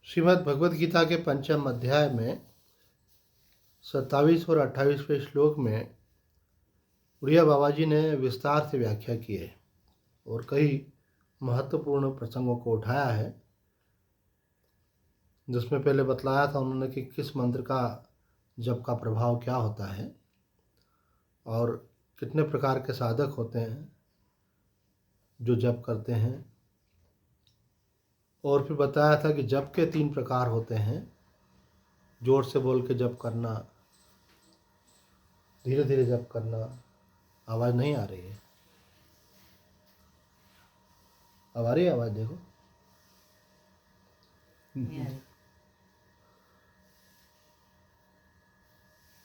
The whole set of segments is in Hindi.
श्रीमद् भगवद गीता के पंचम अध्याय में 27 और 28वें श्लोक में उड़िया बाबा जी ने विस्तार से व्याख्या की है और कई महत्वपूर्ण प्रसंगों को उठाया है, जिसमें पहले बतलाया था उन्होंने कि किस मंत्र का जप का प्रभाव क्या होता है और कितने प्रकार के साधक होते हैं जो जप करते हैं। और फिर बताया था कि जप के 3 प्रकार होते हैं, जोर से बोल के जप करना, धीरे धीरे जप करना। आवाज़ नहीं आ रही है, अब आ रही है आवाज़? देखो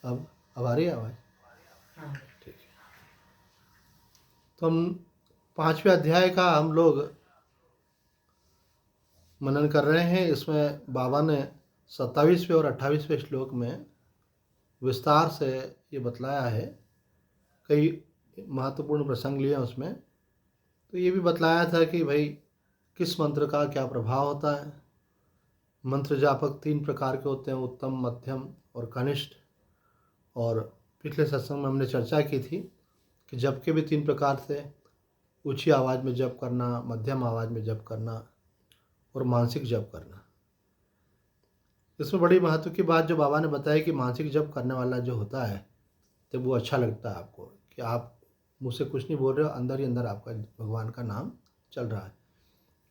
अब आ रही है आवाज़? ठीक है। तो हम 5वें अध्याय का हम लोग मनन कर रहे हैं। इसमें बाबा ने 27वें और 28वें श्लोक में विस्तार से ये बतलाया है, कई महत्वपूर्ण प्रसंग लिए उसमें। तो ये भी बतलाया था कि भाई किस मंत्र का क्या प्रभाव होता है। मंत्र जापक 3 प्रकार के होते हैं, उत्तम, मध्यम और कनिष्ठ। और पिछले सत्संग में हमने चर्चा की थी कि जप के भी 3 प्रकार थे, ऊंची आवाज़ में जप करना, मध्यम आवाज़ में जप करना और मानसिक जप करना। इसमें बड़ी महत्व की बात जो बाबा ने बताई कि मानसिक जप करने वाला जो होता है तो वो अच्छा लगता है आपको कि आप मुझसे कुछ नहीं बोल रहे हो, अंदर ही अंदर आपका भगवान का नाम चल रहा है।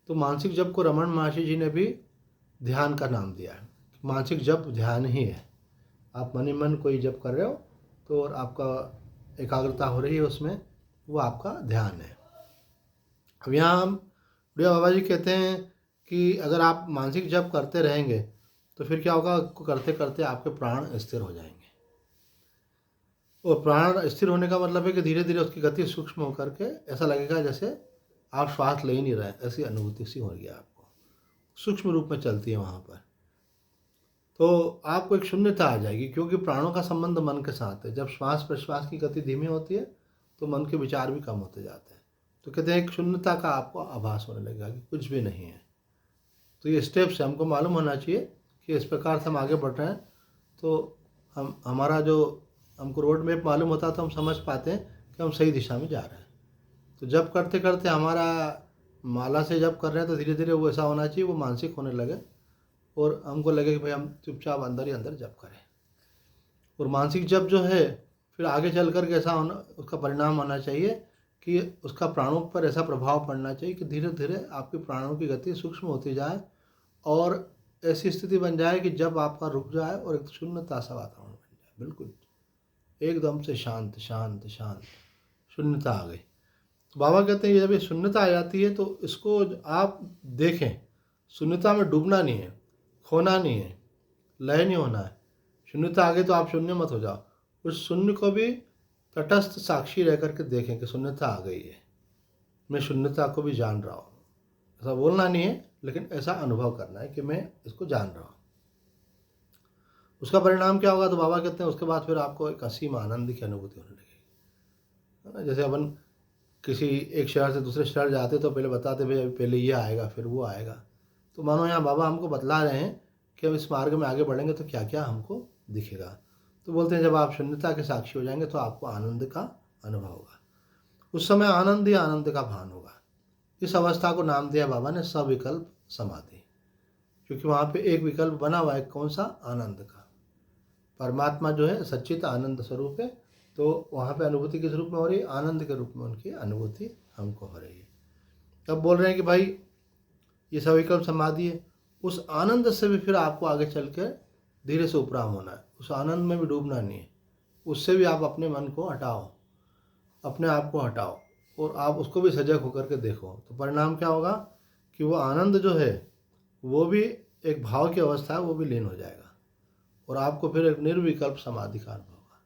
तो मानसिक जप को रमन महर्षि जी ने भी ध्यान का नाम दिया है। मानसिक जप ध्यान ही है। आप मन ही मन कोई जप कर रहे हो तो और आपका एकाग्रता हो रही है उसमें, वो आपका ध्यान है। अब यहाँ हम बुढ़िया बाबा जी कहते हैं कि अगर आप मानसिक जप करते रहेंगे तो फिर क्या होगा, करते करते आपके प्राण स्थिर हो जाएंगे। और प्राण स्थिर होने का मतलब है कि धीरे धीरे उसकी गति सूक्ष्म होकर के ऐसा लगेगा जैसे आप श्वास ले ही नहीं रहे, ऐसी अनुभूति सी होगी आपको, सूक्ष्म रूप में चलती है वहाँ पर। तो आपको एक शून्यता आ जाएगी, क्योंकि प्राणों का संबंध मन के साथ है। जब श्वास प्रश्वास की गति धीमी होती है तो मन के विचार भी कम होते जाते हैं। तो कहते हैं एक शून्यता का आपको आभास होने लगेगा कि कुछ भी नहीं है। तो ये स्टेप्स हमको मालूम होना चाहिए कि इस प्रकार से हम आगे बढ़ रहे हैं। तो हमारा जो हमको रोड मैप मालूम होता है तो हम समझ पाते हैं कि हम सही दिशा में जा रहे हैं। तो जब करते करते हमारा माला से जब कर रहे हैं तो धीरे धीरे वो ऐसा होना चाहिए, वो मानसिक होने लगे और हमको लगे कि भाई हम चुपचाप अंदर ही अंदर जप करें। और मानसिक जप जो है फिर आगे चल कर के ऐसा होना, उसका परिणाम होना चाहिए कि उसका प्राणों पर ऐसा प्रभाव पड़ना चाहिए कि धीरे धीरे आपके प्राणों की गति सूक्ष्म होती जाए और ऐसी स्थिति बन जाए कि जब आपका रुक जाए और एक शून्यता सा वातावरण बन जाए, बिल्कुल एकदम से शांत शांत शांत, शून्यता आ गई। तो बाबा कहते हैं जब ये शून्यता आ जाती है तो इसको आप देखें। शून्यता में डूबना नहीं है, खोना नहीं है, लय नहीं होना है। शून्यता आ गई तो आप शून्य मत हो जाओ, उस शून्य को भी तटस्थ साक्षी रह करके देखें कि शून्यता आ गई है, मैं शून्यता को भी जान रहा हूँ। ऐसा बोलना नहीं है, लेकिन ऐसा अनुभव करना है कि मैं इसको जान रहा हूँ। उसका परिणाम क्या होगा, तो बाबा कहते हैं उसके बाद फिर आपको एक असीम आनंद की अनुभूति होने लगेगी, है ना। जैसे अपन किसी एक शहर से दूसरे शहर जाते तो पहले बताते भाई अभी पहले ये आएगा फिर वो आएगा। तो मानो यहाँ बाबा हमको बतला रहे हैं कि हम इस मार्ग में आगे बढ़ेंगे तो क्या क्या हमको दिखेगा। तो बोलते हैं जब आप शून्यता के साक्षी हो जाएंगे तो आपको आनंद का अनुभव होगा। उस समय आनंद ही आनंद का भान होगा। इस अवस्था को नाम दिया बाबा ने सविकल्प समाधि, क्योंकि वहाँ पे एक विकल्प बना हुआ है, कौन सा? आनंद का। परमात्मा जो है सच्चित आनंद स्वरूप है, तो वहाँ पे अनुभूति किस रूप में हो रही है? आनंद के रूप में उनकी अनुभूति हमको हो रही है। तब बोल रहे हैं कि भाई ये सविकल्प समाधि है। उस आनंद से भी फिर आपको आगे चल के धीरे से उपराम होना है, उस आनंद में भी डूबना नहीं है। उससे भी आप अपने मन को हटाओ, अपने आप को हटाओ और आप उसको भी सजग होकर के देखो। तो परिणाम क्या होगा कि वो आनंद जो है वो भी एक भाव की अवस्था है, वो भी लीन हो जाएगा और आपको फिर एक निर्विकल्प समाधि का अनुभव होगा।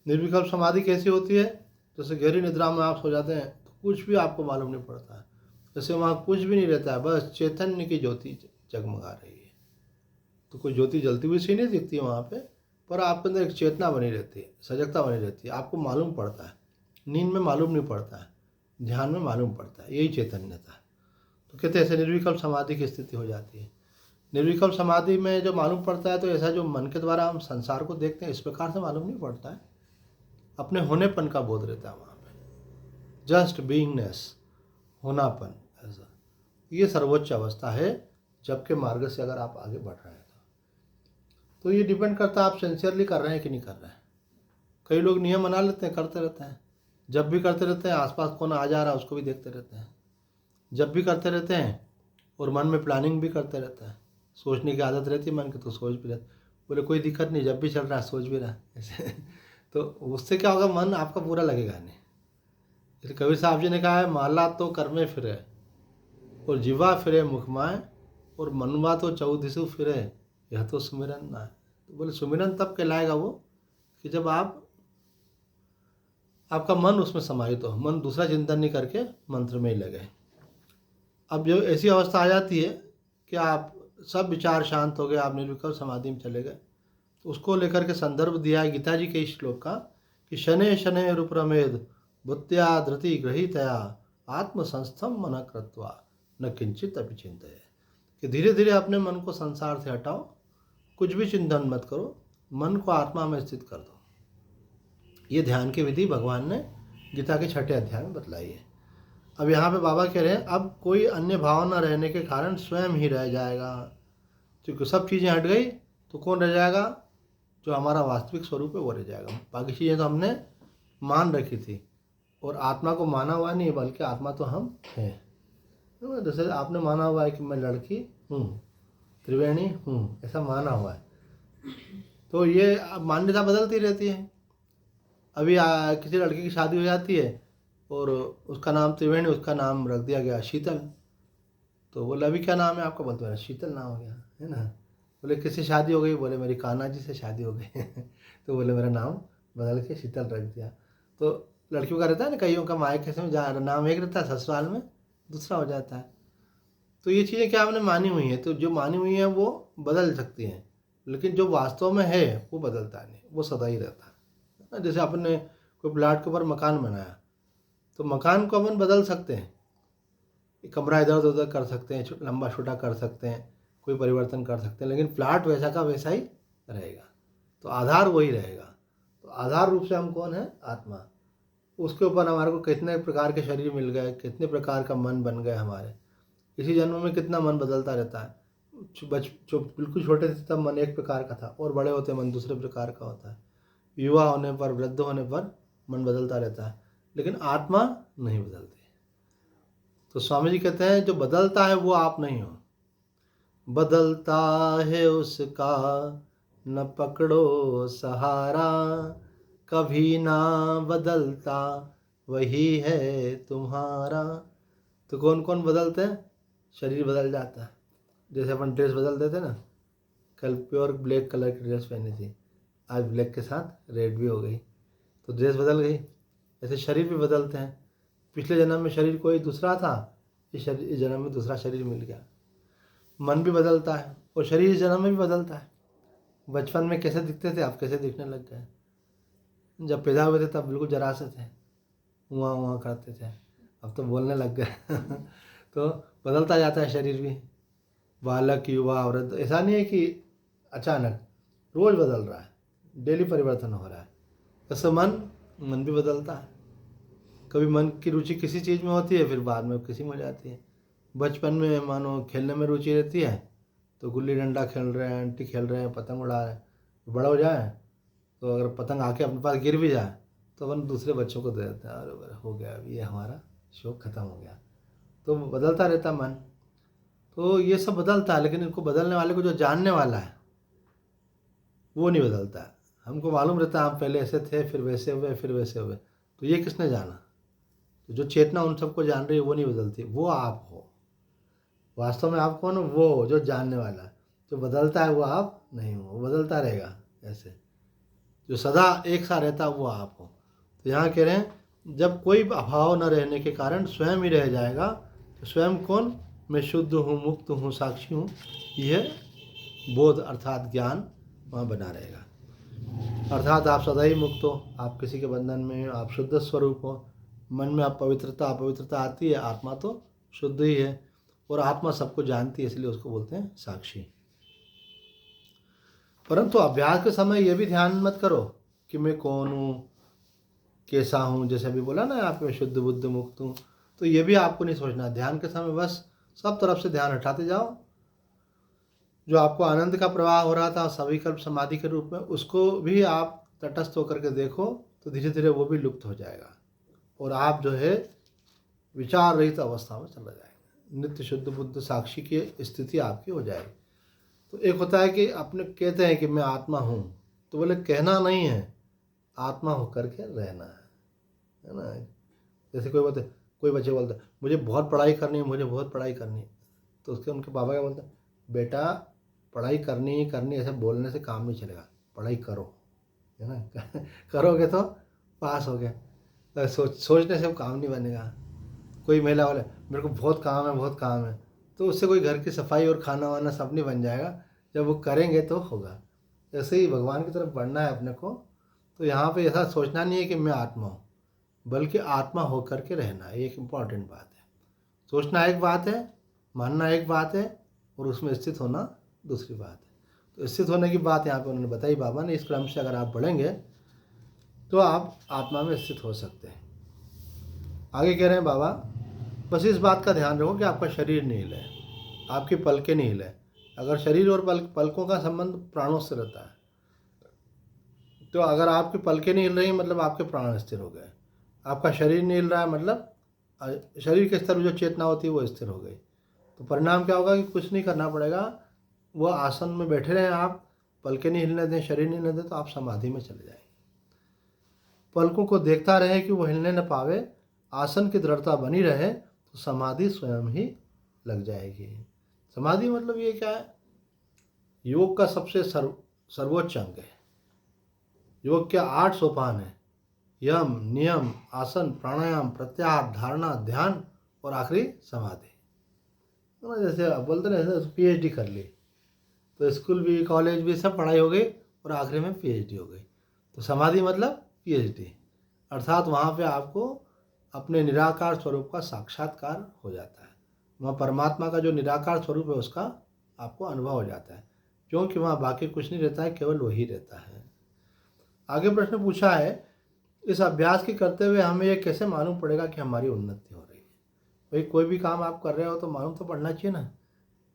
निर्विकल्प समाधि कैसी होती है? जैसे गहरी निद्रा में आप सो जाते हैं तो कुछ भी आपको मालूम नहीं पड़ता है, जैसे वहाँ कुछ भी नहीं रहता है, बस चैतन्य की ज्योति जगमगा रही है। तो कोई ज्योति जलती हुई सी नहीं दिखती है वहाँ पे, पर आपके अंदर एक चेतना बनी रहती है, सजगता बनी रहती है। आपको मालूम पड़ता है, नींद में मालूम नहीं पड़ता है, ध्यान में मालूम पड़ता है, यही चैतन्यता है। तो कहते हैं ऐसे निर्विकल्प समाधि की स्थिति हो जाती है। निर्विकल्प समाधि में जो मालूम पड़ता है, तो ऐसा जो मन के द्वारा हम संसार को देखते हैं इस प्रकार से मालूम नहीं पड़ता है। अपने होनेपन का बोध रहता है वहाँ पे, जस्ट बीइंगनेस, होनापन, ऐसा। ये सर्वोच्च अवस्था है जबकि मार्ग से अगर आप आगे बढ़ रहे हैं तो ये डिपेंड करता है आप सिंसियरली कर रहे हैं कि नहीं कर रहे हैं। कई लोग नियम बना लेते हैं, करते रहते हैं, जब भी करते रहते हैं, आसपास कौन आ जा रहा है उसको भी देखते रहते हैं, जब भी करते रहते हैं, और मन में प्लानिंग भी करते रहते हैं, सोचने की आदत रहती है मन की, तो सोच भी रहते, बोले कोई दिक्कत नहीं, जब भी चल रहा है सोच भी रहा है ऐसे तो उससे क्या होगा, मन आपका पूरा लगेगा नहीं। जैसे कबीर साहब जी ने कहा है, माला तो कर में फिरे और जीवा फिरे मुखमाए, और मनवा तो चौदिसु फिरे, यह तो सुमिरन ना है। तो बोले सुमिरन तब कहलाएगा वो कि जब आपका मन उसमें समाहित हो, मन दूसरा चिंतन नहीं करके मंत्र में ही लगे। अब जो ऐसी अवस्था आ जाती है कि आप सब विचार शांत हो गए, आप निर्विकल्प समाधि में चले गए, तो उसको लेकर के संदर्भ दिया है गीता जी के इस श्लोक का कि शनै शनै रूपरमेद बुद्ध्या धृति गृहीतया आत्मसंस्थम मन कृत्वा न किंचित अपि चिंतये, कि धीरे धीरे अपने मन को संसार से हटाओ, कुछ भी चिंतन मत करो, मन को आत्मा में स्थित कर दो। ये ध्यान की विधि भगवान ने गीता के 6ठे अध्याय में बतलाई है। अब यहाँ पे बाबा कह रहे हैं, अब कोई अन्य भाव न रहने के कारण स्वयं ही रह जाएगा, क्योंकि सब चीज़ें हट गई तो कौन रह जाएगा, जो हमारा वास्तविक स्वरूप है वो रह जाएगा। बाकी चीज़ें तो हमने मान रखी थी, और आत्मा को माना हुआ नहीं, बल्कि आत्मा तो हम हैं। जैसे आपने माना हुआ है कि मैं लड़की हूँ, त्रिवेणी हूँ, ऐसा माना हुआ है, तो ये मान्यता बदलती रहती है। अभी किसी लड़की की शादी हो जाती है और उसका नाम त्रिवेणी, उसका नाम रख दिया गया शीतल, तो बोले अभी क्या नाम है आपका, बोलते मेरा शीतल नाम हो गया है ना। बोले किससे शादी हो गई, बोले मेरी कान्हा जी से शादी हो गई तो बोले मेरा नाम बदल के शीतल रख दिया। तो लड़कियों का रहता है ना, कईयों का मायके से जहाँ नाम एक रहता है, ससुराल में दूसरा हो जाता है। तो ये चीज़ें क्या आपने मानी हुई हैं, तो जो मानी हुई हैं वो बदल सकती हैं, लेकिन जो वास्तव में है वो बदलता नहीं, वो सदा ही रहता है। जैसे अपन ने कोई प्लाट के ऊपर मकान बनाया, तो मकान को अपन बदल सकते हैं, कमरा इधर उधर कर सकते हैं, लंबा छोटा कर सकते हैं, कोई परिवर्तन कर सकते हैं, लेकिन प्लाट वैसा का वैसा ही रहेगा, तो आधार वही रहेगा। तो आधार रूप से हम कौन है, आत्मा। उसके ऊपर हमारे को कितने प्रकार के शरीर मिल गए, कितने प्रकार का मन बन गए हमारे, इसी जन्म में कितना मन बदलता रहता है। जो बिल्कुल छोटे थे तब मन एक प्रकार का था, और बड़े होते मन दूसरे प्रकार का होता है। युवा होने पर, वृद्ध होने पर मन बदलता रहता है, लेकिन आत्मा नहीं बदलती। तो स्वामी जी कहते हैं, जो बदलता है वो आप नहीं हो, बदलता है उसका न पकड़ो सहारा, कभी ना बदलता वही है तुम्हारा। तो कौन कौन बदलते हैं, शरीर बदल जाता है। जैसे अपन ड्रेस बदल देते ना, कल प्योर ब्लैक कलर की ड्रेस पहनी थी, आज ब्लैक के साथ रेड भी हो गई, तो ड्रेस बदल गई। ऐसे शरीर भी बदलते हैं, पिछले जन्म में शरीर कोई दूसरा था, इस जन्म में दूसरा शरीर मिल गया। मन भी बदलता है, और शरीर इस जन्म में भी बदलता है। बचपन में कैसे दिखते थे, आप कैसे दिखने लग गए, जब पैदा हुए थे तब बिल्कुल जरा से थे, वहाँ करते थे, अब तो बोलने लग गए तो बदलता जाता है शरीर भी, बालक युवा वृद्ध, ऐसा नहीं है कि अचानक, रोज बदल रहा है, डेली परिवर्तन हो रहा है। ऐसे मन भी बदलता है, कभी मन की रुचि किसी चीज़ में होती है, फिर बाद में किसी में हो जाती है। बचपन में मानो खेलने में रुचि रहती है, तो गुल्ली डंडा खेल रहे हैं, अंटी खेल रहे हैं, पतंग उड़ा रहे हैं। बड़ा हो जाए तो अगर पतंग आके अपने पास गिर भी जाए तो अपन दूसरे बच्चों को दे देते हैं, अरे हो गया, अब ये हमारा शौक खत्म हो गया। तो बदलता रहता मन, तो ये सब बदलता है, लेकिन इनको बदलने वाले को जो जानने वाला है वो नहीं बदलता है। हमको मालूम रहता है हम पहले ऐसे थे, फिर वैसे हुए, फिर वैसे हुए, तो ये किसने जाना। तो जो चेतना उन सबको जान रही है वो नहीं बदलती, वो आप हो। वास्तव में आप कौन हो, वो हो जो जानने वाला है। जो बदलता है वो आप नहीं हो, वो बदलता रहेगा। ऐसे जो सदा एक सा रहता है वो आप हो। तो यहाँ कह रहे हैं, जब कोई अभाव न रहने के कारण स्वयं ही रह जाएगा, तो स्वयं कौन, मैं शुद्ध हूँ, मुक्त हूँ, साक्षी हूँ, यह बोध अर्थात ज्ञान वहाँ बना रहेगा। अर्थात आप सदा ही मुक्त हो, आप किसी के बंधन में, आप शुद्ध स्वरूप हो। मन में आप अपवित्रता आती है, आत्मा तो शुद्ध ही है, और आत्मा सबको जानती है, इसलिए उसको बोलते हैं साक्षी। परंतु अभ्यास के समय ये भी ध्यान मत करो कि मैं कौन हूँ, कैसा हूँ, जैसे अभी बोला ना आप, मैं शुद्ध बुद्ध मुक्त हूँ। तो ये भी आपको नहीं सोचना। ध्यान के समय बस सब तरफ से ध्यान हटाते जाओ। जो आपको आनंद का प्रवाह हो रहा था सविकल्प समाधि के रूप में, उसको भी आप तटस्थ होकर के देखो, तो धीरे धीरे वो भी लुप्त हो जाएगा और आप जो है विचार रहित अवस्था में चला जाएंगे। नित्य शुद्ध बुद्ध साक्षी की स्थिति आपकी हो जाएगी। तो एक होता है कि अपने कहते हैं कि मैं आत्मा हूँ, तो बोले कहना नहीं है, आत्मा होकर के रहना है ना। जैसे कोई बच्चे बोलते हैं मुझे बहुत पढ़ाई करनी है, मुझे बहुत पढ़ाई करनी है, तो उसके उनके पापा क्या बोलते हैं, बेटा पढ़ाई करनी ही करनी, ऐसे बोलने से काम नहीं चलेगा, पढ़ाई करो, है ना। करोगे तो पास हो गए, तो सोचने से काम नहीं बनेगा। कोई महिला बोले मेरे को बहुत काम है, बहुत काम है, तो उससे कोई घर की सफाई और खाना वाना सब नहीं बन जाएगा। जब वो करेंगे तो होगा। ऐसे ही भगवान की तरफ बढ़ना है अपने को। तो यहाँ पे ऐसा सोचना नहीं है कि मैं आत्मा हूँ, बल्कि आत्मा होकर के रहना है, एक इम्पॉर्टेंट बात है। सोचना एक बात है, मानना एक बात है, और उसमें स्थित होना दूसरी बात है। तो स्थित होने की बात यहाँ पे उन्होंने बताई बाबा ने। इस क्रम से अगर आप बढ़ेंगे तो आप आत्मा में स्थित हो सकते हैं। आगे कह रहे हैं बाबा, बस इस बात का ध्यान रखो कि आपका शरीर नहीं हिले, आपकी पलकें नहीं हिले। अगर शरीर और पलकों का संबंध प्राणों से रहता है, तो अगर आपकी पलकें नहीं हिल रही मतलब आपके प्राण स्थिर हो गए। आपका शरीर नहीं हिल रहा है मतलब शरीर के स्तर में जो चेतना होती है वो स्थिर हो गई। तो परिणाम क्या होगा कि कुछ नहीं करना पड़ेगा, वो आसन में बैठे रहें आप, पलकें नहीं हिलने दें, शरीर नहीं हिलने दें, तो आप समाधि में चले जाएंगे। पलकों को देखता रहे कि वो हिलने न पावे, आसन की दृढ़ता बनी रहे, तो समाधि स्वयं ही लग जाएगी। समाधि मतलब ये क्या है, योग का सबसे सर्वोच्च अंग है। योग के 8 सोपान है, यम, नियम, आसन, प्राणायाम, प्रत्याहार, धारणा, ध्यान और आखिरी समाधि। जैसे बोलते ना PhD कर ली, तो स्कूल भी कॉलेज भी सब पढ़ाई हो गई और आखिरी में PhD हो गई। तो समाधि मतलब PhD, अर्थात वहाँ पे आपको अपने निराकार स्वरूप का साक्षात्कार हो जाता है। वहाँ परमात्मा का जो निराकार स्वरूप है उसका आपको अनुभव हो जाता है, क्योंकि वहाँ बाकी कुछ नहीं रहता है, केवल वही रहता है। आगे प्रश्न पूछा है, इस अभ्यास के करते हुए हमें यह कैसे मालूम पड़ेगा कि हमारी उन्नति हो रही है। भाई कोई भी काम आप कर रहे हो तो मालूम तो पड़ना चाहिए ना,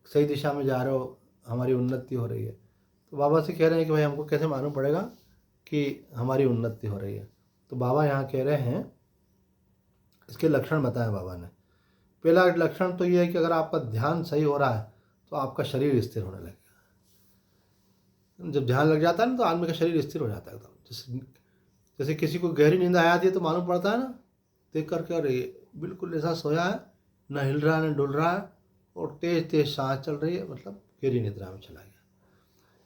सही दिशा में जा रहे हो, हमारी उन्नति हो रही है। तो बाबा से कह रहे हैं कि भाई हमको कैसे मालूम पड़ेगा कि हमारी उन्नति हो रही है। तो बाबा यहाँ कह रहे हैं, इसके लक्षण बताए बाबा ने। पहला लक्षण तो ये है कि अगर आपका ध्यान सही हो रहा है तो आपका शरीर स्थिर होने लगेगा। जब ध्यान लग जाता है ना तो आदमी का शरीर स्थिर हो जाता है एकदम। जैसे किसी को गहरी नींद आ जाती है तो मालूम पड़ता है ना, देख करके, अरे बिल्कुल ऐसा सोया है, न हिल रहा है न डुल रहा है, और तेज तेज सांस चल रही है, मतलब गहरी निद्रा में चला गया।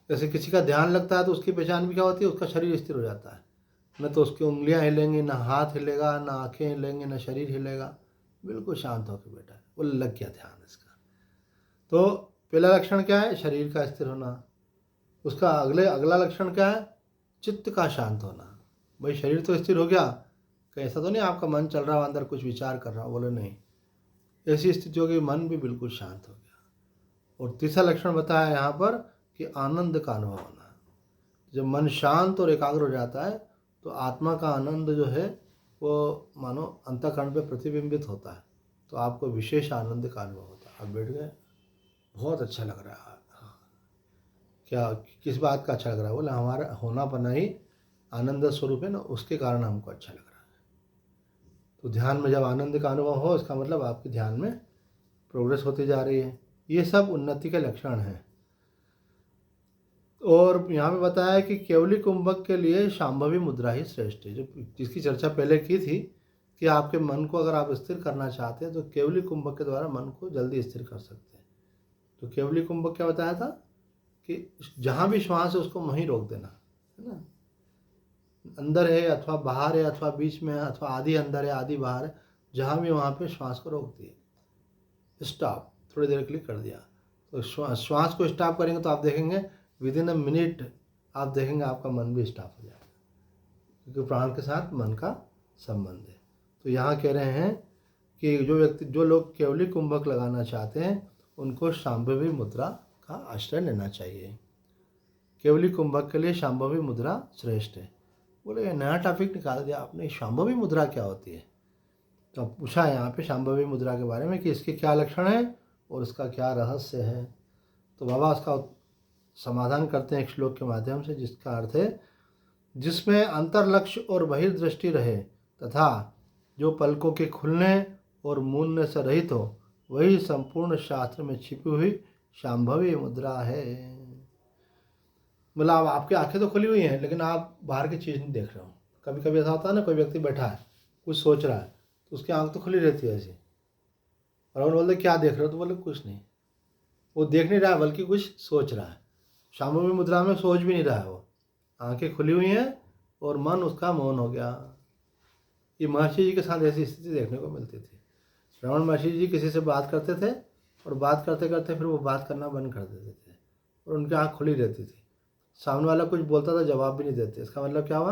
जैसे किसी का ध्यान लगता है तो उसकी पहचान भी क्या होती है, उसका शरीर स्थिर हो जाता है। न तो उसकी उंगलियां हिलेंगी, न हाथ हिलेगा, न आंखें हिलेंगी, न शरीर हिलेगा, बिल्कुल शांत होकर बैठा है, वो लग गया ध्यान इसका। तो पहला लक्षण क्या है, शरीर का स्थिर होना। उसका अगला लक्षण क्या है, चित्त का शांत होना। भाई शरीर तो स्थिर हो गया, कहीं ऐसा तो नहीं आपका मन चल रहा हो, अंदर कुछ विचार कर रहा हो, बोले नहीं, ऐसी स्थिति होगी, मन भी बिल्कुल शांत हो गया। और तीसरा लक्षण बताया यहाँ पर कि आनंद का अनुभव होना। जब मन शांत और एकाग्र हो जाता है तो आत्मा का आनंद जो है वो मानो अंतःकरण पे प्रतिबिंबित होता है, तो आपको विशेष आनंद का अनुभव होता है। आप बैठ गए, बहुत अच्छा लग रहा है। क्या, किस बात का अच्छा लग रहा है, बोले हमारा होना पना ही आनंद स्वरूप है ना, उसके कारण हमको अच्छा लग रहा है। तो ध्यान में जब आनंद का अनुभव हो, इसका मतलब आपके ध्यान में प्रोग्रेस होती जा रही है। ये सब उन्नति के लक्षण हैं। और यहाँ पे बताया कि केवली कुंभक के लिए शांभवी मुद्रा ही श्रेष्ठ है, जो जिसकी चर्चा पहले की थी कि आपके मन को अगर आप स्थिर करना चाहते हैं तो केवली कुंभक के द्वारा मन को जल्दी स्थिर कर सकते हैं। तो केवली कुंभक क्या बताया था कि जहाँ भी श्वास है उसको वहीं रोक देना, है ना। अंदर है अथवा बाहर है, अथवा बीच में है, अथवा आधी अंदर है आधी बाहर है, जहाँ भी वहाँ पे श्वास को रोक दिए, स्टॉप, थोड़ी देर के लिए कर दिया। तो श्वास को स्टॉप करेंगे तो आप देखेंगे विद इन अ मिनट आप देखेंगे आपका मन भी स्टॉप हो जाएगा, क्योंकि प्राण के साथ मन का संबंध है। तो यहाँ कह रहे हैं कि जो लोग केवली कुंभक लगाना चाहते हैं उनको शांभवी मुद्रा का आश्रय लेना चाहिए। केवली कुंभक के लिए शांभवी मुद्रा श्रेष्ठ है। बोले नया टॉपिक निकाल दिया आपने, शांभवी मुद्रा क्या होती है। तो अब पूछा यहाँ पे शांभवी मुद्रा के बारे में कि इसके क्या लक्षण है और इसका क्या रहस्य है। तो बाबा उसका समाधान करते हैं एक श्लोक के माध्यम से, जिसका अर्थ है जिसमें अंतर्लक्ष्य और बहिर्दृष्टि रहे तथा जो पलकों के खुलने और मूलने से रहित हो, वही संपूर्ण शास्त्र में छिपी हुई शांभवी मुद्रा है। मतलब आपकी आंखें तो खुली हुई हैं लेकिन आप बाहर की चीज़ नहीं देख रहे हो। कभी कभी ऐसा होता है ना, कोई व्यक्ति बैठा है कुछ सोच रहा है तो उसकी आंख तो खुली रहती है ऐसी, और वो बोलते क्या देख रहे हो, तो बोले कुछ नहीं, वो देख नहीं रहा है बल्कि कुछ सोच रहा है। शांभवी मुद्रा में सोच भी नहीं रहा है, वो आंखें खुली हुई हैं और मन उसका मौन हो गया। ये महर्षि जी के साथ ऐसी स्थिति देखने को मिलती थी। रमण महर्षि जी किसी से बात करते थे और बात करते करते फिर वो बात करना बंद कर देते थे और उनकी आँख खुली रहती थी। सामने वाला कुछ बोलता था जवाब भी नहीं देते। इसका मतलब क्या हुआ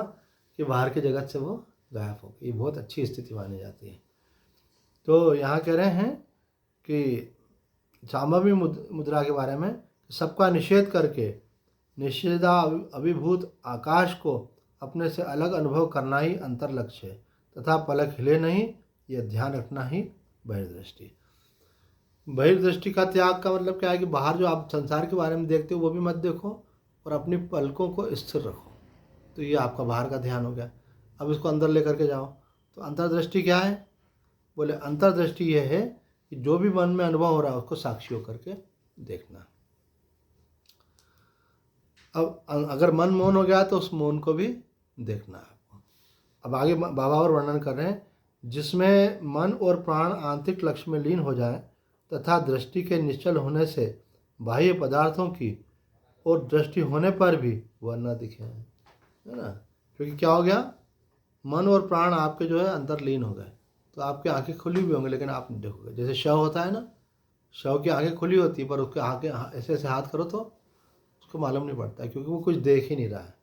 कि बाहर की जगत से वो गायब हो गई। ये बहुत अच्छी स्थिति मानी जाती है। तो यहाँ कह रहे हैं कि शांभवी मुद्रा के बारे में, सबका निषेध करके निषेधा अभिभूत आकाश को अपने से अलग अनुभव करना ही अंतर लक्ष्य है तथा पलक हिले नहीं, यह ध्यान रखना ही बहिर्दृष्टि। बहिर्दृष्टि का त्याग का मतलब क्या है कि बाहर जो आप संसार के बारे में देखते हो वो भी मत देखो और अपनी पलकों को स्थिर रखो। तो ये आपका बाहर का ध्यान हो गया। अब इसको अंदर लेकर के जाओ। तो अंतर्दृष्टि क्या है? बोले अंतर्दृष्टि यह है कि जो भी मन में अनुभव हो रहा है उसको साक्षी होकर के देखना। अब अगर मन मौन हो गया तो उस मौन को भी देखना है आपको। अब आगे बाबा और वर्णन कर रहे हैं, जिसमें मन और प्राण आंतरिक लक्ष्य में लीन हो जाए तथा दृष्टि के निश्चल होने से बाह्य पदार्थों की और दृष्टि होने पर भी वह न दिखे, है ना। क्योंकि क्या हो गया, मन और प्राण आपके जो है अंदर लीन हो गए, तो आपकी आंखें खुली हुई होंगी लेकिन आप नहीं देखोगे। जैसे शव होता है ना, शव की आंखें खुली होती है पर उसके आंखें ऐसे ऐसे हाथ करो तो उसको मालूम नहीं पड़ता क्योंकि वो कुछ देख ही नहीं रहा है।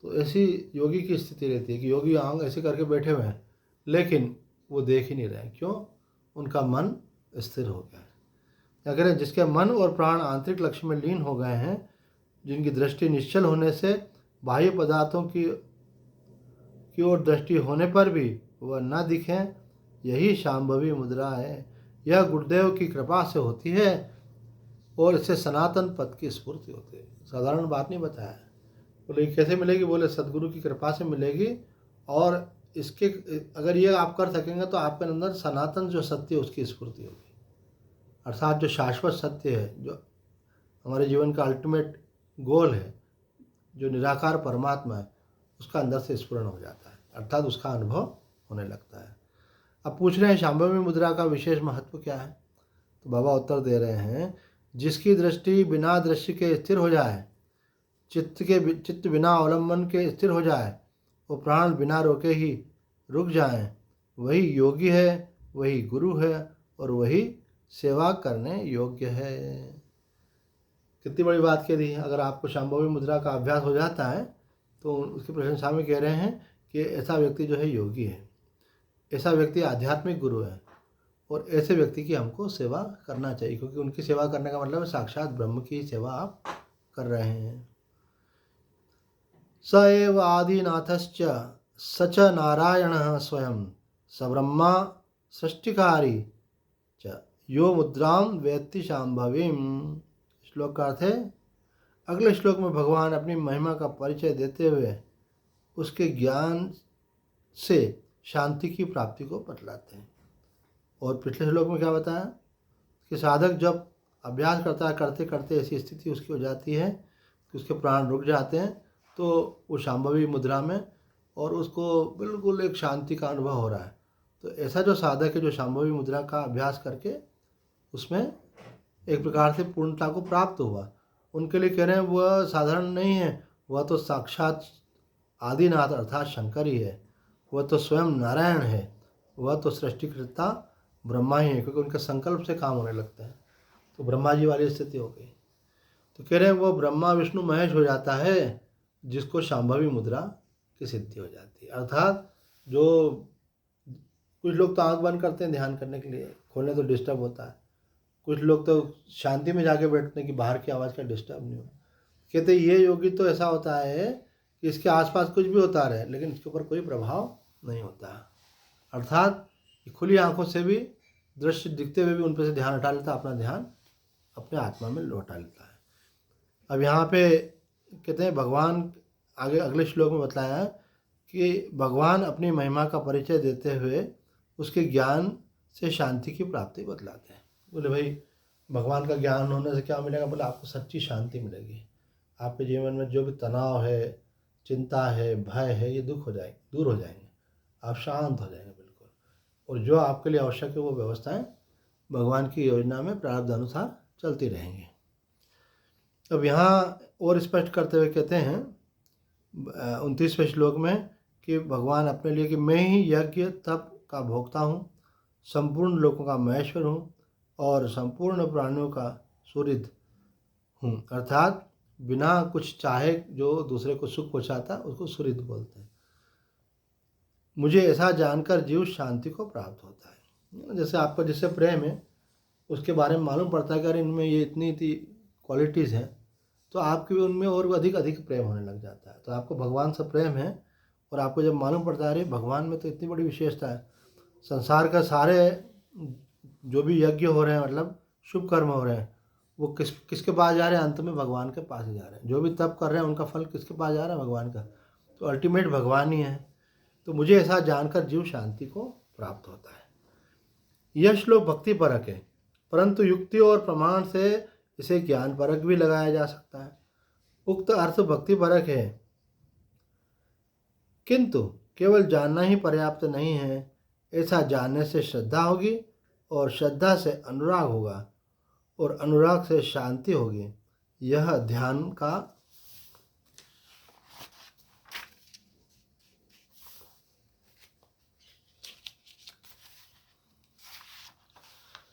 तो ऐसी योगी की स्थिति रहती है कि योगी आंख ऐसे करके बैठे हुए हैं लेकिन वो देख ही नहीं रहे। क्यों? उनका मन स्थिर हो गया है। क्या करें? जिसके मन और प्राण आंतरिक लक्ष्य में लीन हो गए हैं, जिनकी दृष्टि निश्चल होने से बाह्य पदार्थों की ओर दृष्टि होने पर भी वह न दिखें, यही शांभवी मुद्रा है। यह गुरुदेव की कृपा से होती है और इससे सनातन पद की स्फूर्ति होती है। साधारण बात नहीं बताया। बोले कैसे मिलेगी? बोले सदगुरु की कृपा से मिलेगी। और इसके अगर ये आप कर सकेंगे तो आपके अंदर सनातन जो सत्य है उसकी स्फूर्ति होगी, अर्थात जो शाश्वत सत्य है, जो हमारे जीवन का अल्टीमेट गोल है, जो निराकार परमात्मा है, उसका अंदर से स्फुरण हो जाता है, अर्थात उसका अनुभव होने लगता है। अब पूछ रहे हैं शांभवी मुद्रा का विशेष महत्व क्या है? तो बाबा उत्तर दे रहे हैं, जिसकी दृष्टि बिना दृश्य के स्थिर हो जाए, चित्त बिना अवलंबन के स्थिर हो जाए, वो प्राण बिना रोके ही रुक जाएं, वही योगी है, वही गुरु है और वही सेवा करने योग्य है। कितनी बड़ी बात कह दी है। अगर आपको शांभवी मुद्रा का अभ्यास हो जाता है तो उसकी प्रशंसा में कह रहे हैं कि ऐसा व्यक्ति जो है योगी है, ऐसा व्यक्ति आध्यात्मिक गुरु है और ऐसे व्यक्ति की हमको सेवा करना चाहिए, क्योंकि उनकी सेवा करने का मतलब है साक्षात ब्रह्म की सेवा आप कर रहे हैं। स एव आदिनाथश्च सच नारायणः स्वयं सब्रह्मा सृष्टिकारी च यो मुद्रां वेत्ति शांभवीम। श्लोक का अर्थ है, अगले श्लोक में भगवान अपनी महिमा का परिचय देते हुए उसके ज्ञान से शांति की प्राप्ति को बतलाते हैं। और पिछले श्लोक में क्या बताया कि साधक जब अभ्यास करता है, करते करते ऐसी स्थिति उसकी हो जाती है कि उसके प्राण रुक जाते हैं, तो वो शांभवी मुद्रा में और उसको बिल्कुल एक शांति का अनुभव हो रहा है। तो ऐसा जो साधक है जो शांभवी मुद्रा का अभ्यास करके उसमें एक प्रकार से पूर्णता को प्राप्त हुआ, उनके लिए कह रहे हैं वह साधारण नहीं है, वह तो साक्षात आदिनाथ अर्थात शंकर ही है, वह तो स्वयं नारायण है, वह तो सृष्टिकर्ता ब्रह्मा ही है, क्योंकि उनके संकल्प से काम होने लगता है। तो ब्रह्मा जी वाली स्थिति हो गई। तो कह रहे हैं वो ब्रह्मा विष्णु महेश हो जाता है जिसको शांभवी मुद्रा की सिद्धि हो जाती है। अर्थात जो कुछ लोग तो आंख बंद करते हैं ध्यान करने के लिए, खोलने तो डिस्टर्ब होता है, कुछ लोग तो शांति में जाके बैठते हैं कि बाहर की आवाज़ का डिस्टर्ब नहीं हो। कहते ये योगी तो ऐसा होता है कि इसके आसपास कुछ भी होता रहे लेकिन इसके ऊपर कोई प्रभाव नहीं होता, अर्थात खुली आंखों से भी दृश्य दिखते हुए भी उन पर से ध्यान हटा लेता, अपना ध्यान अपने आत्मा में लौटा लेता है। अब यहाँ पे कहते हैं भगवान आगे अगले श्लोक में बताया कि भगवान अपनी महिमा का परिचय देते हुए उसके ज्ञान से शांति की प्राप्ति बतलाते हैं। बोले भाई भगवान का ज्ञान होने से क्या मिलेगा? बोले आपको सच्ची शांति मिलेगी। आपके जीवन में जो भी तनाव है, चिंता है, भय है, ये दुख हो जाएंगे, दूर हो जाएंगे, आप शांत हो जाएंगे बिल्कुल। और जो आपके लिए आवश्यक है वो व्यवस्थाएं भगवान की योजना में प्रारब्ध अनुसार चलती रहेंगी। अब यहाँ और स्पष्ट करते हुए कहते हैं 29वें श्लोक में कि भगवान अपने लिए कि मैं ही यज्ञ तप का भोक्ता हूँ, संपूर्ण लोकों का महेश्वर हूँ और संपूर्ण प्राणियों का सुहृद हूँ। अर्थात बिना कुछ चाहे जो दूसरे को सुख पहुँचाता उसको सुहृद बोलते हैं। मुझे ऐसा जानकर जीव शांति को प्राप्त होता है। जैसे आपको जिससे प्रेम है उसके बारे में मालूम पड़ता है कि अरे इनमें ये इतनी क्वालिटीज़ हैं, तो आपके भी उनमें और अधिक अधिक प्रेम होने लग जाता है। तो आपको भगवान से प्रेम है और आपको जब मालूम पड़ता है अरे भगवान में तो इतनी बड़ी विशेषता है, संसार का सारे जो भी यज्ञ हो रहे हैं मतलब शुभ कर्म हो रहे हैं वो किसके पास जा रहे हैं? अंत में भगवान के पास ही जा रहे हैं। जो भी तप कर रहे हैं उनका फल किसके पास जा रहा है? भगवान का। तो अल्टीमेट भगवान ही है। तो मुझे ऐसा जानकर जीव शांति को प्राप्त होता है। यह श्लोक भक्ति परक है, परंतु युक्ति और प्रमाण से इसे ज्ञान परक भी लगाया जा सकता है। उक्त अर्थ भक्ति परक है, किंतु केवल जानना ही पर्याप्त नहीं है। ऐसा जानने से श्रद्धा होगी और श्रद्धा से अनुराग होगा और अनुराग से शांति होगी। यह ध्यान का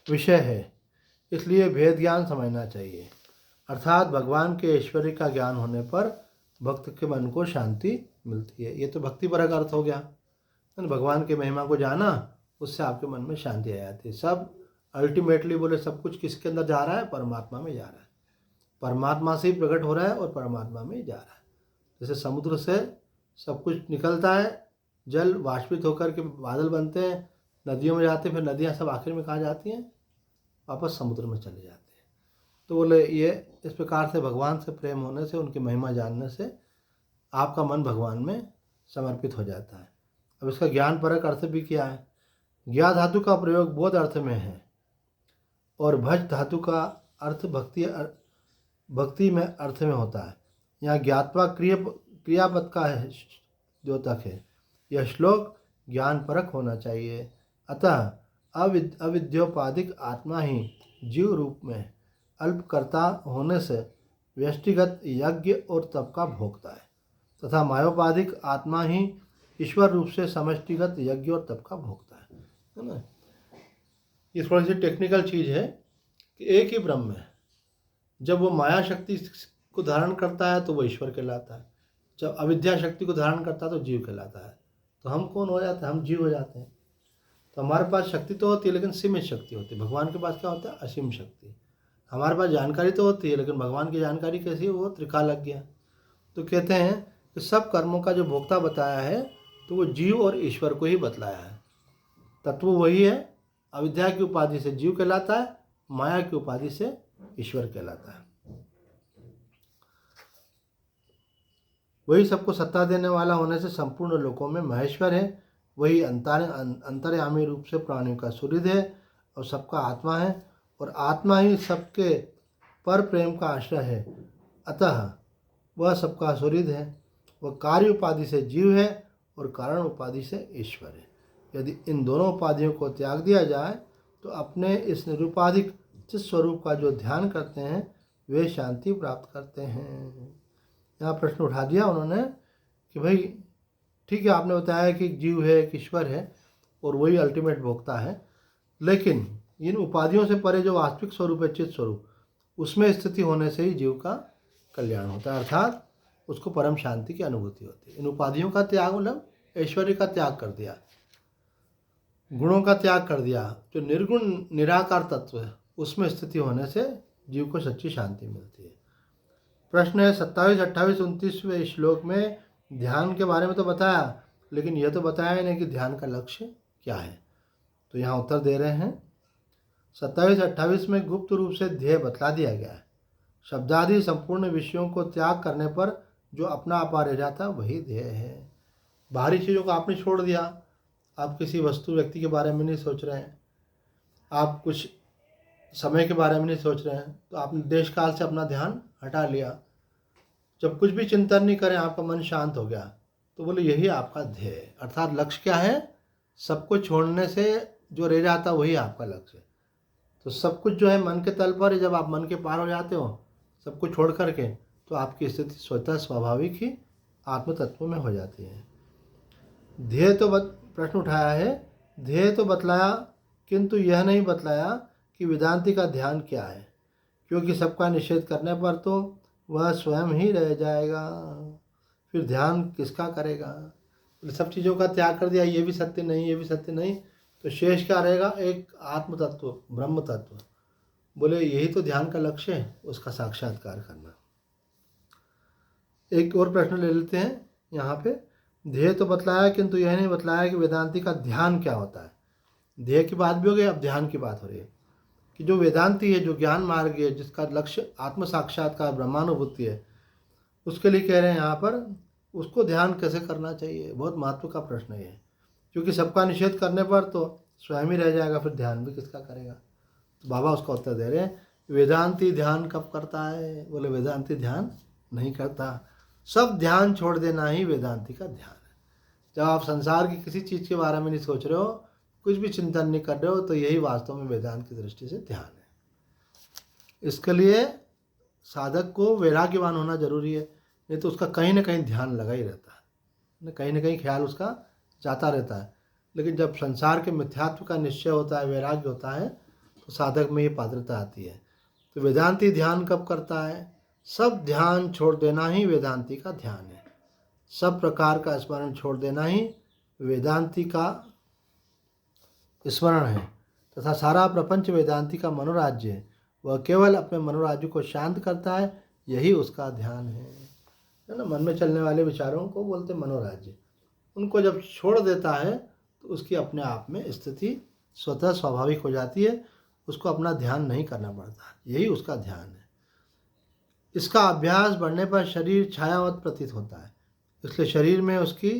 विषय है, इसलिए भेद ज्ञान समझना चाहिए। अर्थात भगवान के ऐश्वर्य का ज्ञान होने पर भक्त के मन को शांति मिलती है। ये तो भक्ति परक अर्थ हो गया। भगवान के महिमा को जाना, उससे आपके मन में शांति आ जाती है। सब अल्टीमेटली बोले सब कुछ किसके अंदर जा रहा है? परमात्मा में जा रहा है। परमात्मा से ही प्रकट हो रहा है और परमात्मा में ही जा रहा है। जैसे समुद्र से सब कुछ निकलता है, जल वाष्पित होकर के बादल बनते हैं, नदियों में जाते हैं, फिर नदियाँ सब आखिर में कहाँ जाती हैं? वापस समुद्र में चले जाते हैं। तो बोले ये इस प्रकार से भगवान से प्रेम होने से, उनकी महिमा जानने से आपका मन भगवान में समर्पित हो जाता है। अब इसका ज्ञान परक अर्थ भी क्या है? ज्ञा धातु का प्रयोग बोध अर्थ में है और भज धातु का अर्थ भक्ति में अर्थ में होता है। यहाँ ज्ञात्वा क्रियापद का है द्योतक है। यह श्लोक ज्ञान परक होना चाहिए। अतः अविद्योपाधिक आत्मा ही जीव रूप में अल्पकर्ता होने से व्यष्टिगत यज्ञ और तप का भोगता है तथा मायोपाधिक आत्मा ही ईश्वर रूप से समष्टिगत यज्ञ और तप का भोगता है ना। ये थोड़ी सी टेक्निकल चीज़ है कि एक ही ब्रह्म है। जब वो माया शक्ति को धारण करता है तो वो ईश्वर कहलाता है, जब अविद्या शक्ति को धारण करता है तो जीव कहलाता है। तो हम कौन हो जाते हैं? हम जीव हो जाते हैं। तो हमारे पास शक्ति तो होती है लेकिन सीमित शक्ति होती है। भगवान के पास क्या होता है? असीम शक्ति। हमारे पास जानकारी तो होती है लेकिन भगवान की जानकारी कैसी है? वो त्रिकालज्ञ है। तो कहते हैं कि सब कर्मों का जो भोक्ता बताया है तो वो जीव और ईश्वर को ही बतलाया है। तत्व वही है। अविद्या की उपाधि से जीव कहलाता है, माया की उपाधि से ईश्वर कहलाता है। वही सबको सत्ता देने वाला होने से संपूर्ण लोकों में महेश्वर है। वही अंतर्यामी रूप से प्राणियों का सुहृद है और सबका आत्मा है और आत्मा ही सबके पर प्रेम का आश्रय है। अतः वह सबका सुहृद है। वह कार्य उपाधि से जीव है और कारण उपाधि से ईश्वर है। यदि इन दोनों उपाधियों को त्याग दिया जाए तो अपने इस निरुपाधिक चित स्वरूप का जो ध्यान करते हैं वे शांति प्राप्त करते हैं। यहाँ प्रश्न उठा दिया उन्होंने कि भाई ठीक है, आपने बताया कि जीव है, एक ईश्वर है और वही अल्टीमेट भोक्ता है, लेकिन इन उपाधियों से परे जो वास्तविक स्वरूप है, चित स्वरूप, उसमें स्थिति होने से ही जीव का कल्याण होता है, अर्थात उसको परम शांति की अनुभूति होती है। इन उपाधियों का त्याग मतलब ऐश्वर्य का त्याग कर दिया, गुणों का त्याग कर दिया, जो निर्गुण निराकार तत्व है उसमें स्थिति होने से जीव को सच्ची शांति मिलती है। प्रश्न है 27, 28, 29वें श्लोक में ध्यान के बारे में तो बताया, लेकिन यह तो बताया नहीं कि ध्यान का लक्ष्य क्या है। तो यहाँ उत्तर दे रहे हैं 27, 28 में गुप्त रूप से ध्येय बतला दिया गया है। शब्दादि संपूर्ण विषयों को त्याग करने पर जो अपना आपा रह जाता वही ध्येय है। बाहरी चीज़ों को आपने छोड़ दिया, आप किसी वस्तु व्यक्ति के बारे में नहीं सोच रहे हैं, आप कुछ समय के बारे में नहीं सोच रहे हैं, तो आपने देश काल से अपना ध्यान हटा लिया। जब कुछ भी चिंतन नहीं करें, आपका मन शांत हो गया, तो बोले यही आपका ध्येय है। अर्थात लक्ष्य क्या है? सबको छोड़ने से जो रह जाता वही आपका लक्ष्य है। तो सब कुछ जो है मन के तल पर है। जब आप मन के पार हो जाते हो सब कुछ छोड़ करके, तो आपकी स्थिति स्वतः स्वाभाविक ही आत्म तत्व में हो जाती है। ध्येय तो प्रश्न उठाया है, ध्येय तो बतलाया, किंतु यह नहीं बतलाया कि वेदांती का ध्यान क्या है, क्योंकि सबका निषेध करने पर तो वह स्वयं ही रह जाएगा, फिर ध्यान किसका करेगा। सब चीज़ों का त्याग कर दिया, ये भी सत्य नहीं, ये भी सत्य नहीं, तो शेष क्या रहेगा? एक आत्म तत्व, ब्रह्म तत्व। बोले यही तो ध्यान का लक्ष्य है, उसका साक्षात्कार करना। एक और प्रश्न ले लेते हैं यहाँ पे। ध्येय तो बतलाया, किंतु यह नहीं बतलाया कि वेदांती का ध्यान क्या होता है। ध्येय की बात भी हो गई, अब ध्यान की बात हो रही है कि जो वेदांती है, जो ज्ञान मार्ग है, जिसका लक्ष्य आत्म साक्षात्कार ब्रह्मानुभूति है, उसके लिए कह रहे हैं यहाँ पर उसको ध्यान कैसे करना चाहिए। बहुत महत्व का प्रश्न है, क्योंकि सबका निषेध करने पर तो स्वयं ही रह जाएगा, फिर ध्यान भी किसका करेगा। तो बाबा उसका उत्तर दे रहे हैं, वेदांती ध्यान कब करता है? बोले वेदांती ध्यान नहीं करता, सब ध्यान छोड़ देना ही वेदांती का ध्यान है। जब आप संसार की किसी चीज़ के बारे में नहीं सोच रहे हो, कुछ भी चिंतन नहीं कर रहे हो, तो यही वास्तव में वेदांत की दृष्टि से ध्यान है। इसके लिए साधक को वैराग्यवान होना जरूरी है, नहीं तो उसका कहीं ना कहीं ध्यान लगा ही रहता है, कहीं ना कहीं ख्याल उसका जाता रहता है। लेकिन जब संसार के मिथ्यात्व का निश्चय होता है, वैराग्य होता है, तो साधक में ये पात्रता आती है। तो वेदांती ध्यान कब करता है? सब ध्यान छोड़ देना ही वेदांती का ध्यान है। सब प्रकार का स्मरण छोड़ देना ही वेदांती का स्मरण है, तथा सारा प्रपंच वेदांती का मनोराज्य है। वह केवल अपने मनोराज्य को शांत करता है, यही उसका ध्यान है ना। मन में चलने वाले विचारों को बोलते मनोराज्य। उनको जब छोड़ देता है तो उसकी अपने आप में स्थिति स्वतः स्वाभाविक हो जाती है, उसको अपना ध्यान नहीं करना पड़ता, यही उसका ध्यान है। इसका अभ्यास बढ़ने पर शरीर छायावत प्रतीत होता है, इसलिए शरीर में उसकी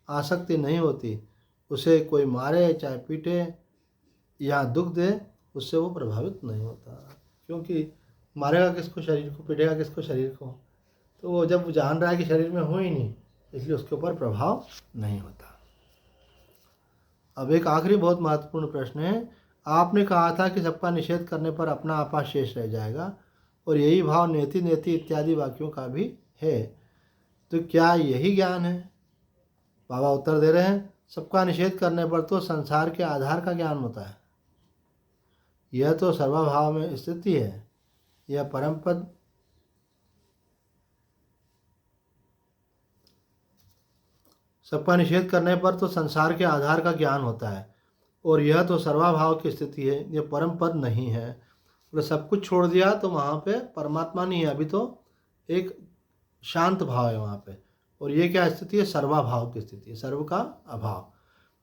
आसक्ति नहीं होती। उसे कोई मारे चाहे पीटे या दुख दे, उससे वो प्रभावित नहीं होता, क्योंकि मारेगा किसको? शरीर को। पीटेगा किसको? शरीर को। तो वो जब जान रहा है कि शरीर में हो ही नहीं, इसलिए उसके ऊपर प्रभाव नहीं होता। अब एक आखिरी बहुत महत्वपूर्ण प्रश्न है। आपने कहा था कि सबका निषेध करने पर अपना आपा शेष रह जाएगा, और यही भाव नेति नेति इत्यादि वाक्यों का भी है, तो क्या यही ज्ञान है? बाबा उत्तर दे रहे हैं, सबका निषेध करने पर तो संसार के आधार का ज्ञान होता है। यह तो सर्वभाव में स्थिति है, यह परम पद सबका निषेध करने पर तो संसार के आधार का ज्ञान होता है, और यह तो सर्वाभाव की स्थिति है, यह परम पद नहीं है। तो सब कुछ छोड़ दिया तो वहाँ पे परमात्मा नहीं है, अभी तो एक शांत भाव है वहाँ पे। और ये क्या स्थिति है? सर्वाभाव की स्थिति है, सर्व का अभाव।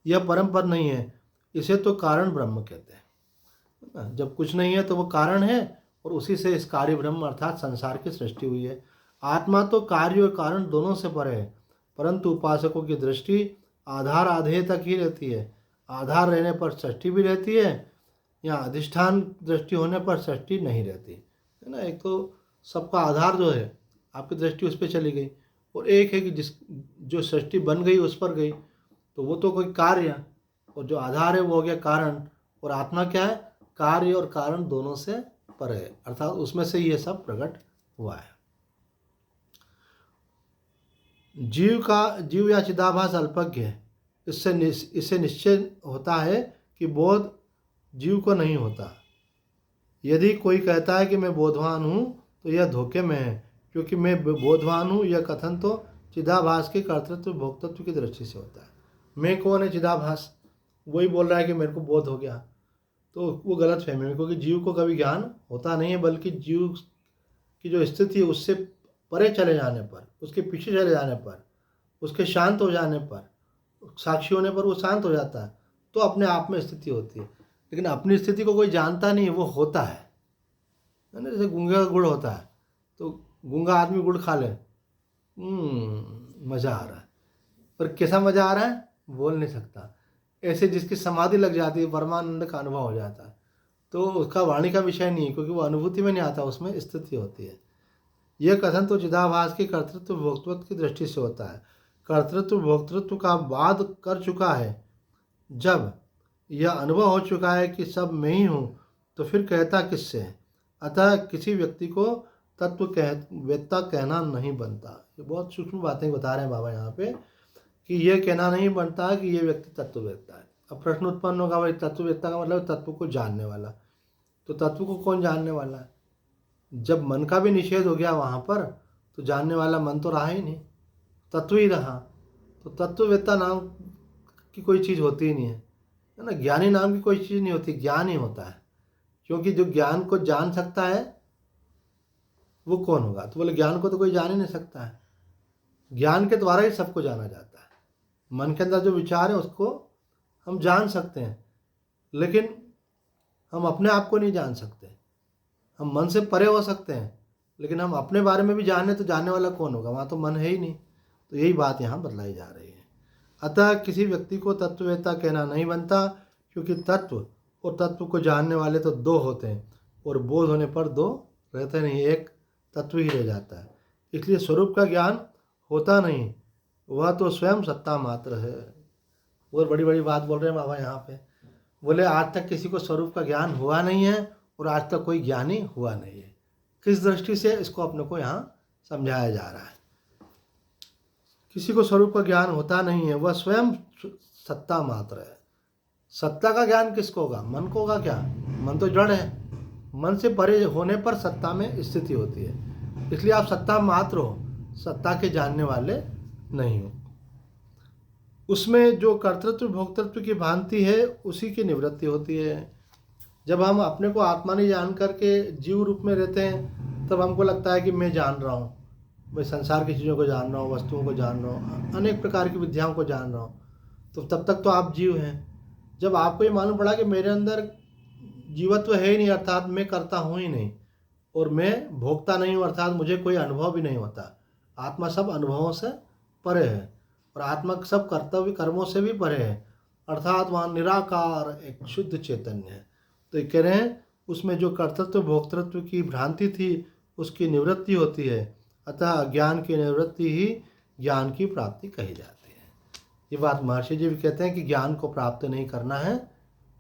यह परम पद नहीं है, इसे तो कारण ब्रह्म कहते हैं। जब कुछ नहीं है तो वो कारण है, और उसी से इस कार्य ब्रह्म अर्थात संसार की सृष्टि हुई है। आत्मा तो कार्य और कारण दोनों से परे है, परंतु उपासकों की दृष्टि आधार आधेय तक ही रहती है। आधार रहने पर सृष्टि भी रहती है, या अधिष्ठान दृष्टि होने पर सृष्टि नहीं रहती है ना। एक तो सबका आधार जो है, आपकी दृष्टि उस पर चली गई, और एक है कि जो सृष्टि बन गई उस पर गई, तो वो तो कोई कार्य, और जो आधार है वो हो गया कारण। और आत्मा क्या है? कार्य और कारण दोनों से पर है, अर्थात उसमें से ये सब प्रकट हुआ है। जीव या चिदाभास अल्पज्ञ है, इससे निश्चय होता है कि बोध जीव को नहीं होता। यदि कोई कहता है कि मैं बोधवान हूँ, तो यह धोखे में है, क्योंकि मैं बोधवान हूँ यह कथन तो चिदाभास के कर्तृत्व भोक्तृत्व की दृष्टि से होता है। मैं कौन है? चिदाभास। वही बोल रहा है कि मेरे को बोध हो गया, तो वो गलत फहमी है, क्योंकि जीव को कभी ज्ञान होता नहीं है, बल्कि जीव की जो स्थिति है उससे परे चले जाने पर, उसके पीछे चले जाने पर, उसके शांत हो जाने पर, साक्षी होने पर वो शांत हो जाता है, तो अपने आप में स्थिति होती है। लेकिन अपनी स्थिति को कोई जानता नहीं, वो होता है ना। जैसे गूंगे का गुड़ होता है, तो गूंगा आदमी गुड़ खा ले, मज़ा आ रहा है, पर कैसा मज़ा आ रहा है बोल नहीं सकता। ऐसे जिसकी समाधि लग जाती है, परमानंद का अनुभव हो जाता है, तो उसका वाणी का विषय नहीं है, क्योंकि वो अनुभूति में नहीं आता, उसमें स्थिति होती है। यह कथन तो चिदाभास के कर्तृत्व भोक्तृत्व की दृष्टि से होता है। कर्तृत्व भोक्तृत्व का वाद कर चुका है, जब यह अनुभव हो चुका है कि सब मैं ही हूँ, तो फिर कहता किससे है। अतः किसी व्यक्ति को वेत्ता कहना नहीं बनता। ये बहुत सूक्ष्म बातें बता रहे हैं बाबा यहाँ पे, कि ये कहना नहीं बनता कि ये व्यक्ति तत्ववेत्ता है। अब प्रश्न उत्पन्न होगा, भाई तत्ववेत्ता का मतलब तत्व को जानने वाला, तो तत्व को कौन जानने वाला है? जब मन का भी निषेध हो गया वहाँ पर, तो जानने वाला मन तो रहा ही नहीं, तत्व ही रहा। तो तत्ववेत्ता नाम की कोई चीज़ होती ही नहीं है ना। ज्ञानी नाम की कोई चीज़ नहीं होती, ज्ञान ही होता है। क्योंकि जो ज्ञान को जान सकता है वो कौन होगा? तो बोले ज्ञान को तो कोई जान ही नहीं सकता है, ज्ञान के द्वारा ही सबको जाना जाता है। मन के अंदर जो विचार है उसको हम जान सकते हैं, लेकिन हम अपने आप को नहीं जान सकते। हम मन से परे हो सकते हैं, लेकिन हम अपने बारे में भी जाने, तो जानने वाला कौन होगा? वहाँ तो मन है ही नहीं। तो यही बात यहाँ बतलाई जा रही है। अतः किसी व्यक्ति को तत्ववेत्ता कहना नहीं बनता, क्योंकि तत्व और तत्व को जानने वाले तो दो होते हैं, और बोध होने पर दो रहते नहीं, एक तत्व ही रह जाता है। इसलिए स्वरूप का ज्ञान होता नहीं, वह तो स्वयं सत्ता मात्र है। और बड़ी बड़ी बात बोल रहे हैं बाबा यहाँ पे। बोले आज तक किसी को स्वरूप का ज्ञान हुआ नहीं है, और आज तक कोई ज्ञानी हुआ नहीं है। किस दृष्टि से इसको अपने को यहाँ समझाया जा रहा है। किसी को स्वरूप का ज्ञान होता नहीं है, वह स्वयं सत्ता मात्र है। सत्ता का ज्ञान किसको होगा? मन को होगा क्या? मन तो जड़ है, मन से परे होने पर सत्ता में स्थिति होती है। इसलिए आप सत्ता मात्र हो, सत्ता के जानने वाले नहीं हो। उसमें जो कर्तृत्व भोक्तृत्व की भ्रांति है, उसी की निवृत्ति होती है। जब हम अपने को आत्मा नहीं जान करके जीव रूप में रहते हैं, तब हमको लगता है कि मैं जान रहा हूँ, मैं संसार की चीज़ों को जान रहा हूँ, वस्तुओं को जान रहा हूँ, अनेक प्रकार की विद्याओं को जान रहा हूँ। तो तब तक तो आप जीव हैं। जब आपको ये मालूम पड़ा कि मेरे अंदर जीवत्व है ही नहीं, अर्थात मैं करता हूँ ही नहीं, और मैं भोगता नहीं हूँ, अर्थात मुझे कोई अनुभव भी नहीं होता। आत्मा सब अनुभवों से परे है, और आत्मा सब कर्तव्य कर्मों से भी परे है, अर्थात वहाँ निराकार एक शुद्ध चैतन्य है। तो ये कह रहे हैं उसमें जो कर्तृत्व भोक्तृत्व की भ्रांति थी, उसकी निवृत्ति होती है। अतः अज्ञान की निवृत्ति ही ज्ञान की प्राप्ति कही जाती है। ये बात महर्षि जी भी कहते हैं कि ज्ञान को प्राप्त नहीं करना है,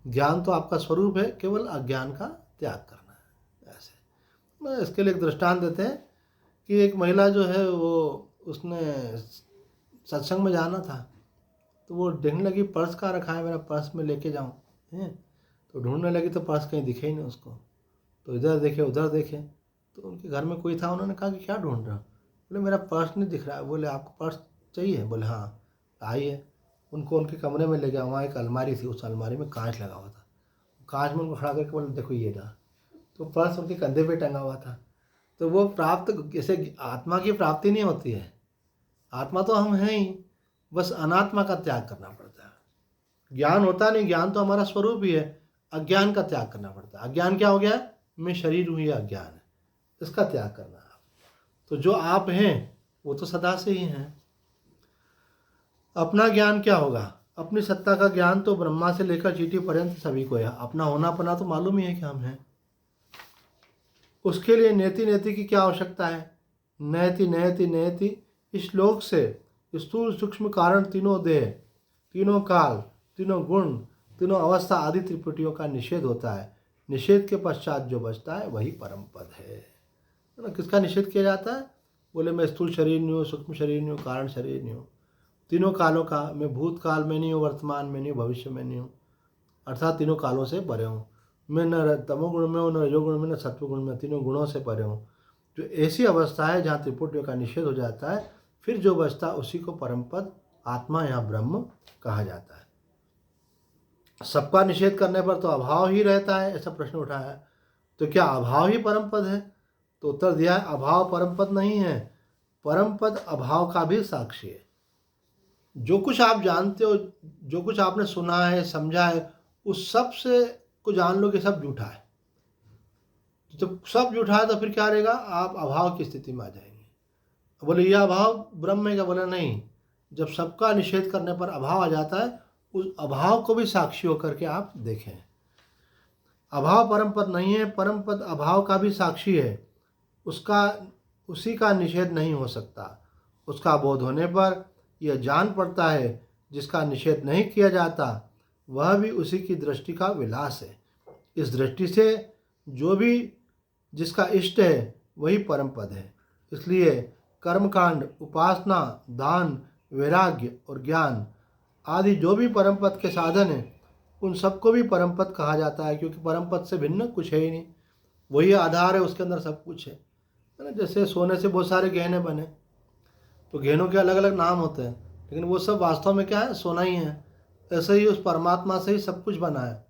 ज्ञान तो आपका स्वरूप है, केवल अज्ञान का त्याग करना है। ऐसे इसके लिए एक दृष्टांत देते हैं कि एक महिला जो है, वो उसने सत्संग में जाना था, तो वो देखने लगी पर्स कहाँ रखा है, मेरा पर्स में लेके जाऊँ है। तो ढूंढने लगी तो पर्स कहीं दिखे ही नहीं उसको। तो इधर देखे उधर देखे, तो उनके घर में कोई था। उन्होंने कहा कि क्या ढूंढ रहे हो? बोले मेरा पर्स नहीं दिख रहा है। बोले आपको पर्स चाहिए? बोले हाँ। आइए, उनको उनके कमरे में ले गया। वहाँ एक अलमारी थी, उस अलमारी में कांच लगा हुआ था। कांच में उनको खड़ा करके बोले देखो ये रहा। तो पर्स उनके कंधे पे टंगा हुआ था। तो वो प्राप्त, जैसे आत्मा की प्राप्ति नहीं होती है, आत्मा तो हम हैं ही, बस अनात्मा का त्याग करना पड़ता है। ज्ञान होता नहीं, ज्ञान तो हमारा स्वरूप ही है, अज्ञान का त्याग करना पड़ता है। अज्ञान क्या हो गया? मैं शरीर हूँ, ये अज्ञान है, इसका त्याग करना है। तो जो आप हैं वो तो सदा से ही हैं। अपना ज्ञान क्या होगा? अपनी सत्ता का ज्ञान तो ब्रह्मा से लेकर चींटी पर्यंत सभी को है। अपना होना पना तो मालूम ही है कि हम हैं। उसके लिए नेति नेति की क्या आवश्यकता है? नयति नयति नयति, इस श्लोक से स्थूल सूक्ष्म कारण, तीनों देह, तीनों काल, तीनों गुण, तीनों अवस्था आदि त्रिपुटियों का निषेध होता है। निषेध के पश्चात जो बचता है वही परम पद है ना। किसका निषेध किया जाता है? बोले मैं स्थूल शरीर नहीं हूँ, सूक्ष्म शरीर नहीं हूँ, कारण शरीर नहीं हूँ, तीनों कालों का, मैं भूतकाल में नहीं हूँ, वर्तमान में नहीं हूँ, भविष्य में नहीं हूँ, अर्थात तीनों कालों से परे हूँ। मैं न तमोगुण में हूँ, न रजोगुण में, न सत्वगुण में, तीनों गुणों से परे हूँ। जो ऐसी अवस्था है जहाँ त्रिपुटियों का निषेध हो जाता है, फिर जो बचता उसी को परम पद आत्मा या ब्रह्म कहा जाता है। सबका निषेध करने पर तो अभाव ही रहता है, ऐसा प्रश्न उठा है। तो क्या अभाव ही परम पद है? तो उत्तर दिया है अभाव परमपद नहीं है, परमपद अभाव का भी साक्षी है। जो कुछ आप जानते हो, जो कुछ आपने सुना है, समझा है, उस सब से को जान लो कि सब झूठा है। तो जब सब झूठा है तो फिर क्या रहेगा, आप अभाव की स्थिति में आ जाएंगे। बोले यह अभाव ब्रह्म है क्या? बोले नहीं। जब सबका निषेध करने पर अभाव आ जाता है, उस अभाव को भी साक्षी होकर के आप देखें। अभाव परम पद नहीं है, परम पद अभाव का भी साक्षी है। उसी का निषेध नहीं हो सकता। उसका बोध होने पर यह जान पड़ता है, जिसका निषेध नहीं किया जाता वह भी उसी की दृष्टि का विलास है। इस दृष्टि से जो भी जिसका इष्ट है वही परम पद है। इसलिए कर्मकांड, उपासना, दान, वैराग्य और ज्ञान आदि जो भी परम पद के साधन हैं, उन सबको भी परम पद कहा जाता है, क्योंकि परम पद से भिन्न कुछ है ही नहीं। वही आधार है, उसके अंदर सब कुछ है ना। जैसे सोने से बहुत सारे गहने बने, तो गहनों के अलग अलग नाम होते हैं, लेकिन वो सब वास्तव में क्या है? सोना ही है। ऐसे ही उस परमात्मा से ही सब कुछ बना है,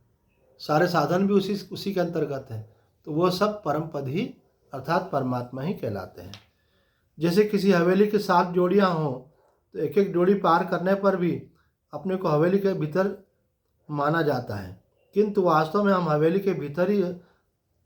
सारे साधन भी उसी के अंतर्गत है। तो वो सब परम पद ही अर्थात परमात्मा ही कहलाते हैं। जैसे किसी हवेली के 7 जोड़ियाँ हों, तो एक एक जोड़ी पार करने पर भी अपने को हवेली के भीतर माना जाता है, किंतु वास्तव में हम हवेली के भीतर ही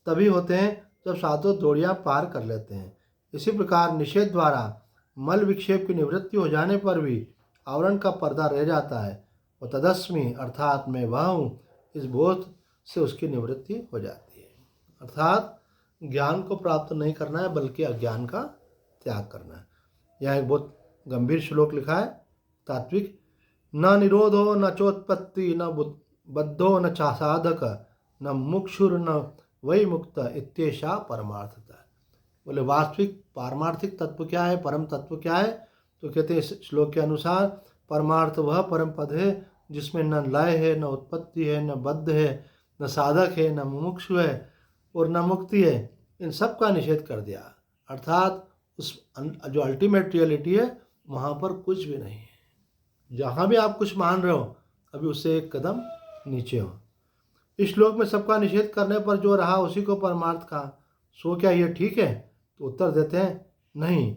तभी होते हैं जब 7 जोड़ियाँ पार कर लेते हैं। इसी प्रकार निषेध द्वारा मल विक्षेप की निवृत्ति हो जाने पर भी आवरण का पर्दा रह जाता है, और तदस्मी अर्थात मैं वह हूँ, इस बोध से उसकी निवृत्ति हो जाती है। अर्थात ज्ञान को प्राप्त नहीं करना है, बल्कि अज्ञान का त्याग करना है। यहाँ एक बहुत गंभीर श्लोक लिखा है तात्विक, न निरोधो न चोत्पत्ति न बद्धो न चा साधक न मुक्षुर न वही मुक्त इत्येषा परमार्थता। बोले वास्तविक पारमार्थिक तत्व क्या है, परम तत्व क्या है? तो कहते हैं इस श्लोक के अनुसार परमार्थ वह परम पद है जिसमें न लय है, न उत्पत्ति है, न बद्ध है, न साधक है, न मुमुक्षु है और न मुक्ति है। इन सब का निषेध कर दिया। अर्थात उस जो अल्टीमेट रियलिटी है वहाँ पर कुछ भी नहीं है। जहाँ भी आप कुछ मान रहे हो, अभी उससे एक कदम नीचे हो। इस श्लोक में सबका निषेध करने पर जो रहा उसी को परमार्थ कहा। सो क्या ये ठीक है? तो उत्तर देते हैं नहीं,